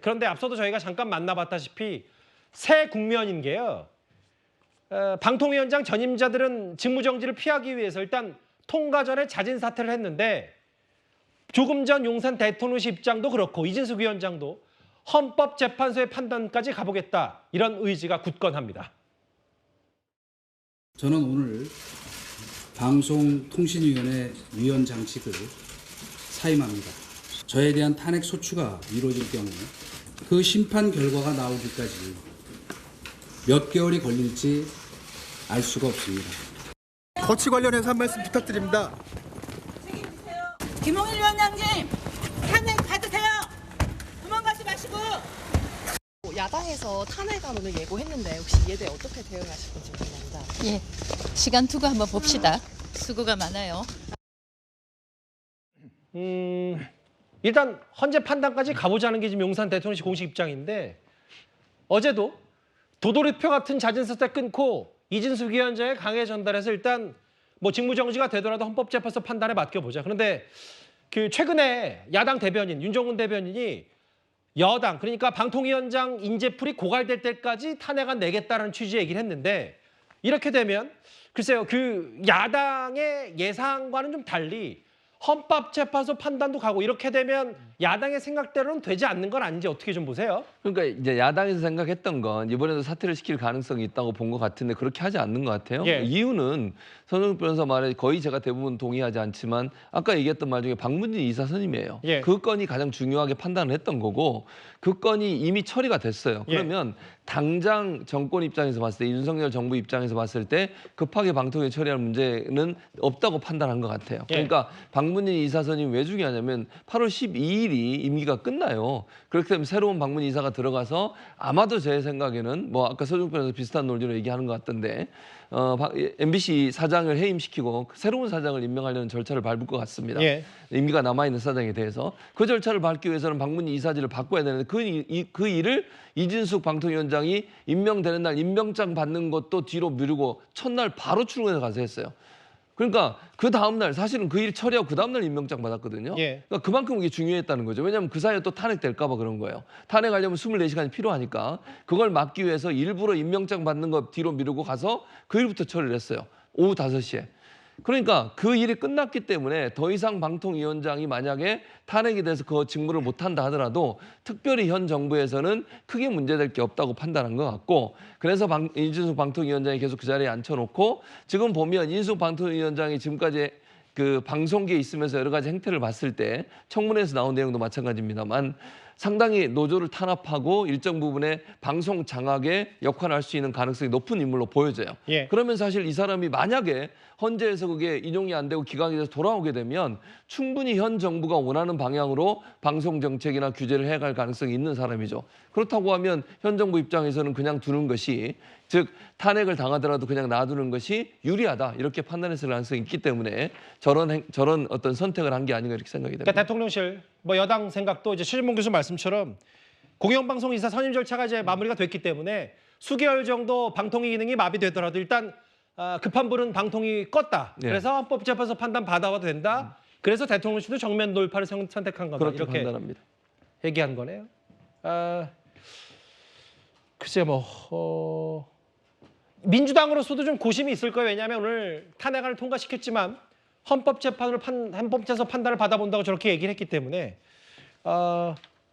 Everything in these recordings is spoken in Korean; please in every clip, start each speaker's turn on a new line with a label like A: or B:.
A: 그런데 앞서도 저희가 잠깐 만나봤다시피 새 국면인 게요. 방통위원장 전임자들은 직무정지를 피하기 위해서 일단 통과 전에 자진 사퇴를 했는데 조금 전 용산 대통령실 입장도 그렇고 이진숙 위원장도 헌법재판소의 판단까지 가보겠다 이런 의지가 굳건합니다.
B: 저는 오늘 방송통신위원회 위원장직을 사임합니다. 저에 대한 탄핵 소추가 이루어질 경우 그 심판 결과가 나오기까지 몇 개월이 걸릴지 알 수가 없습니다.
C: 거치 관련해서 한 말씀 부탁드립니다.
D: 김홍일 위원장님, 탄핵 받으세요. 도망가지 마시고.
E: 야당에서 탄핵안을 예고했는데 혹시 이에 대해 어떻게 대응하실 건지 궁금합니다.
F: 예, 시간 두고 한번 봅시다. 수고가 많아요.
A: 일단 헌재 판단까지 가보자는 게 지금 용산 대통령실 공식 입장인데 어제도 도돌이표 같은 자진 사퇴 끊고 이진숙 위원장의 강해 전달해서 일단 뭐 직무정지가 되더라도 헌법재판소 판단에 맡겨보자. 그런데 그 최근에 야당 대변인 윤종훈 대변인이 여당 그러니까 방통위원장 인재풀이 고갈될 때까지 탄핵안 내겠다는 취지의 얘기를 했는데 이렇게 되면 글쎄요 그 야당의 예상과는 좀 달리 헌법재판소 판단도 가고 이렇게 되면 야당의 생각대로는 되지 않는 건 아닌지 어떻게 좀 보세요?
G: 그러니까 이제 야당에서 생각했던 건 이번에도 사퇴를 시킬 가능성이 있다고 본 것 같은데 그렇게 하지 않는 것 같아요.
A: 예.
G: 이유는 손흥민 변호사 말에 거의 제가 대부분 동의하지 않지만 아까 얘기했던 말 중에 박문진 이사 선임이에요.
A: 예.
G: 그 건이 가장 중요하게 판단을 했던 거고 그 건이 이미 처리가 됐어요.
A: 예.
G: 그러면 당장 정권 입장에서 봤을 때 윤석열 정부 입장에서 봤을 때 급하게 방통위 처리할 문제는 없다고 판단한 것 같아요.
A: 예.
G: 그러니까 박문진 이사 선임 왜 중요하냐면 8월 12일이 임기가 끝나요. 그렇기 때문에 새로운 박문진 이사가 들어가서 아마도 제 생각에는 뭐 아까 서종 변호사 비슷한 논리로 얘기하는 것 같던데 MBC 사장을 해임시키고 새로운 사장을 임명하려는 절차를 밟을 것 같습니다.
A: 예.
G: 임기가 남아있는 사장에 대해서 그 절차를 밟기 위해서는 박문진 이사직을 바꿔야 되는데 그 일을 이진숙 방통위원장이 임명되는 날 임명장 받는 것도 뒤로 미루고 첫날 바로 출근해서 가서 했어요. 그러니까 그 다음날 사실은 그 일 처리하고 그 다음날 임명장 받았거든요.
A: 예.
G: 그러니까 그만큼 이게 중요했다는 거죠. 왜냐하면 그 사이에 또 탄핵될까 봐 그런 거예요. 탄핵하려면 24시간이 필요하니까 그걸 막기 위해서 일부러 임명장 받는 거 뒤로 미루고 가서 그 일부터 처리를 했어요. 오후 5시에. 그러니까 그 일이 끝났기 때문에 더 이상 방통위원장이 만약에 탄핵이 돼서 그 직무를 못한다 하더라도 특별히 현 정부에서는 크게 문제될 게 없다고 판단한 것 같고 그래서 이준숙 방통위원장이 계속 그 자리에 앉혀놓고 지금 보면 이준숙 방통위원장이 지금까지 그 방송계에 있으면서 여러 가지 행태를 봤을 때 청문회에서 나온 내용도 마찬가지입니다만 상당히 노조를 탄압하고 일정 부분의 방송 장악에 역할을 할 수 있는 가능성이 높은 인물로 보여져요.
A: 예.
G: 그러면 사실 이 사람이 만약에 헌재에서 그게 인용이 안 되고 기각이 돼서 돌아오게 되면 충분히 현 정부가 원하는 방향으로 방송 정책이나 규제를 해갈 가능성이 있는 사람이죠. 그렇다고 하면 현 정부 입장에서는 그냥 두는 것이 즉 탄핵을 당하더라도 그냥 놔두는 것이 유리하다 이렇게 판단했을 가능성이 있기 때문에 저런 어떤 선택을 한 게 아닌가 이렇게 생각이 됩니다.
A: 그러니까 대통령실 뭐 여당 생각도 이제 최진봉 교수 말씀처럼 공영방송 이사 선임 절차가 이제 마무리가 됐기 때문에 수개월 정도 방통위 기능이 마비되더라도 일단 급한 불은 방통위 껐다.
G: 네.
A: 그래서 헌법재판소 판단 받아와도 된다. 그래서 대통령실도 정면 돌파를 선택한 거다.
G: 그렇게
A: 이렇게
G: 판단합니다.
A: 얘기한 거네요. 글쎄 뭐 민주당으로서도 좀 고심이 있을 거예요. 왜냐하면 오늘 탄핵안을 통과시켰지만 헌법재판소 판단을 받아본다고 저렇게 얘기를 했기 때문에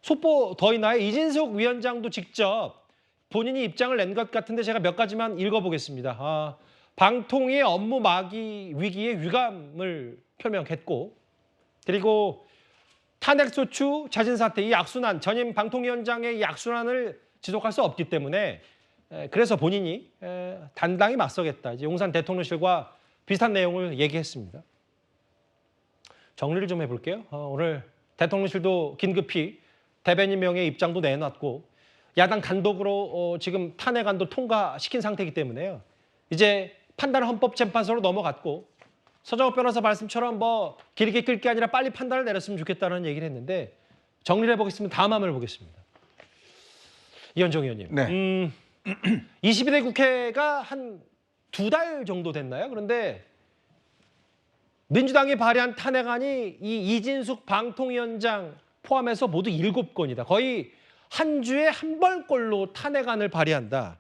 A: 속보 더 있나요? 이진숙 위원장도 직접 본인이 입장을 낸 것 같은데 제가 몇 가지만 읽어보겠습니다. 방통위의 업무 마기 위기에 위감을 표명했고 그리고 탄핵소추, 자진사퇴, 이 악순환, 전임 방통위원장의 이 악순환을 지속할 수 없기 때문에 그래서 본인이 단단히 맞서겠다. 이제 용산 대통령실과 비슷한 내용을 얘기했습니다. 정리를 좀 해볼게요. 오늘 대통령실도 긴급히 대변인 명의 입장도 내놨고 야당 단독으로 지금 탄핵안도 통과시킨 상태이기 때문에요. 이제 판단은 헌법재판소로 넘어갔고 서정호 변호사 말씀처럼 뭐 길게 끌 게 아니라 빨리 판단을 내렸으면 좋겠다는 얘기를 했는데 정리를 해보겠습니다. 다음 화면을 보겠습니다. 이현정 의원님.
C: 네.
A: 22대 국회가 한 2달 정도 됐나요? 그런데 민주당이 발의한 탄핵안이 이 이진숙 방통위원장 포함해서 모두 7건이다. 거의 한 주에 한 벌꼴로 탄핵안을 발의한다.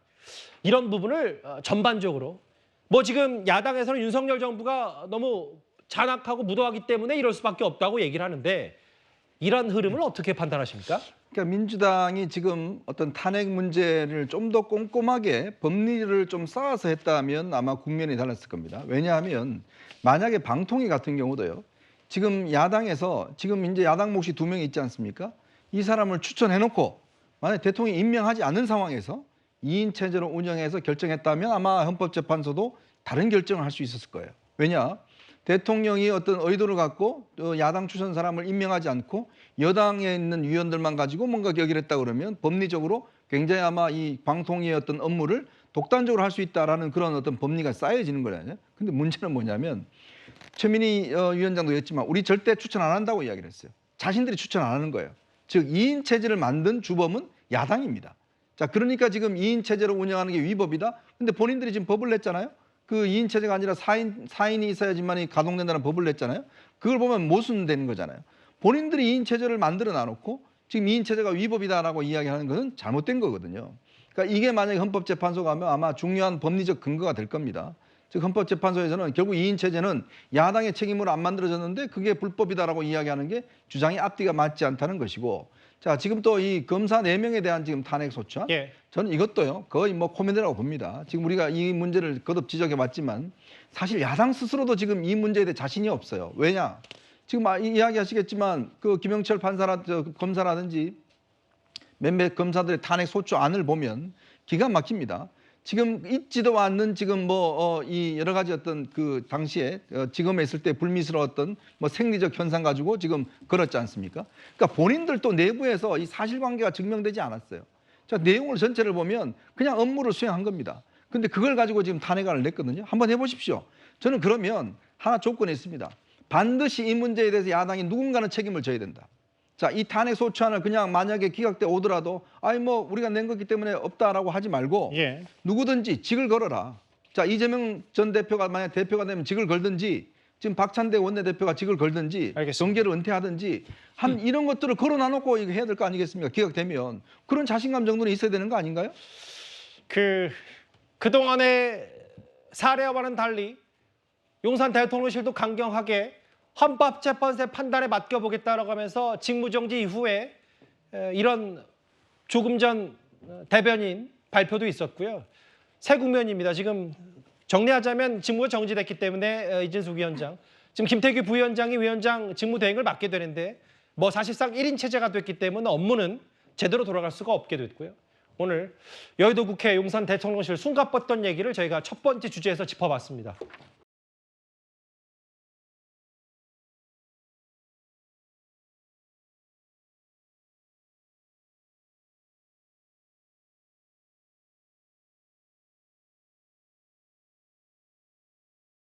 A: 이런 부분을 전반적으로 뭐 지금 야당에서는 윤석열 정부가 너무 잔악하고 무도하기 때문에 이럴 수밖에 없다고 얘기를 하는데 이런 흐름을 어떻게 판단하십니까?
C: 그러니까 민주당이 지금 어떤 탄핵 문제를 좀 더 꼼꼼하게 법리를 좀 쌓아서 했다면 아마 국면이 달랐을 겁니다. 왜냐하면 만약에 방통위 같은 경우도요. 지금 야당에서 지금 이제 야당 몫이 2명이 있지 않습니까? 이 사람을 추천해놓고 만약 대통령이 임명하지 않는 상황에서 2인 체제로 운영해서 결정했다면 아마 헌법재판소도 다른 결정을 할 수 있었을 거예요. 왜냐? 대통령이 어떤 의도를 갖고 야당 추천 사람을 임명하지 않고 여당에 있는 위원들만 가지고 뭔가 결의를 했다 그러면 법리적으로 굉장히 아마 이 방통위의 어떤 업무를 독단적으로 할 수 있다라는 그런 어떤 법리가 쌓여지는 거잖아요. 근데 문제는 뭐냐면 최민희 위원장도 했지만 우리 절대 추천 안 한다고 이야기를 했어요. 자신들이 추천 안 하는 거예요. 즉 2인 체제를 만든 주범은 야당입니다. 자, 그러니까 지금 2인 체제로 운영하는 게 위법이다. 근데 본인들이 지금 법을 냈잖아요. 그 2인 체제가 아니라 4인이 있어야지만이 가동된다는 법을 냈잖아요. 그걸 보면 모순되는 거잖아요. 본인들이 2인 체제를 만들어 놔놓고 지금 2인 체제가 위법이다라고 이야기하는 것은 잘못된 거거든요. 그러니까 이게 만약에 헌법재판소가 하면 아마 중요한 법리적 근거가 될 겁니다. 즉 헌법재판소에서는 결국 2인 체제는 야당의 책임으로 안 만들어졌는데 그게 불법이다라고 이야기하는 게 주장이 앞뒤가 맞지 않다는 것이고, 자 지금 또 이 검사 4명에 대한 지금 탄핵 소추안,
A: 예.
C: 저는 이것도요 거의 뭐 코미디라고 봅니다. 지금 우리가 이 문제를 거듭 지적해봤지만 사실 야당 스스로도 지금 이 문제에 대해 자신이 없어요. 왜냐? 지금 이야기하시겠지만 그 김영철 검사라든지 몇몇 검사들의 탄핵 소추안을 보면 기가 막힙니다. 지금 있지도 않는 지금 이 여러 가지 어떤 그 당시에 지검에 있을 때 불미스러웠던 뭐 생리적 현상 가지고 지금 걸었지 않습니까? 그러니까 본인들 또 내부에서 이 사실관계가 증명되지 않았어요. 자, 내용을 전체를 보면 그냥 업무를 수행한 겁니다. 근데 그걸 가지고 지금 탄핵안을 냈거든요. 한번 해보십시오. 저는 그러면 하나 조건이 있습니다. 반드시 이 문제에 대해서 야당이 누군가는 책임을 져야 된다. 자, 이 탄핵 소추안을 그냥 만약에 기각돼 오더라도 아니 뭐 우리가 낸 거기 때문에 없다라고 하지 말고
A: 예.
C: 누구든지 직을 걸어라. 자, 이재명 전 대표가 만약 대표가 되면 직을 걸든지 지금 박찬대 원내대표가 직을 걸든지
A: 알겠습니다.
C: 정계를 은퇴하든지 이런 것들을 걸어놔놓고 이거 해야 될 거 아니겠습니까? 기각되면 그런 자신감 정도는 있어야 되는 거 아닌가요?
A: 그동안의 사례와는 달리 용산 대통령실도 강경하게 헌법재판소의 판단에 맡겨보겠다라고 하면서 직무정지 이후에 이런 조금 전 대변인 발표도 있었고요. 새 국면입니다. 지금 정리하자면 직무가 정지됐기 때문에 이진숙 위원장, 지금 김태규 부위원장이 위원장 직무대행을 맡게 되는데 뭐 사실상 1인 체제가 됐기 때문에 업무는 제대로 돌아갈 수가 없게 됐고요. 오늘 여의도 국회 용산 대통령실 숨가뻤던 얘기를 저희가 첫 번째 주제에서 짚어봤습니다.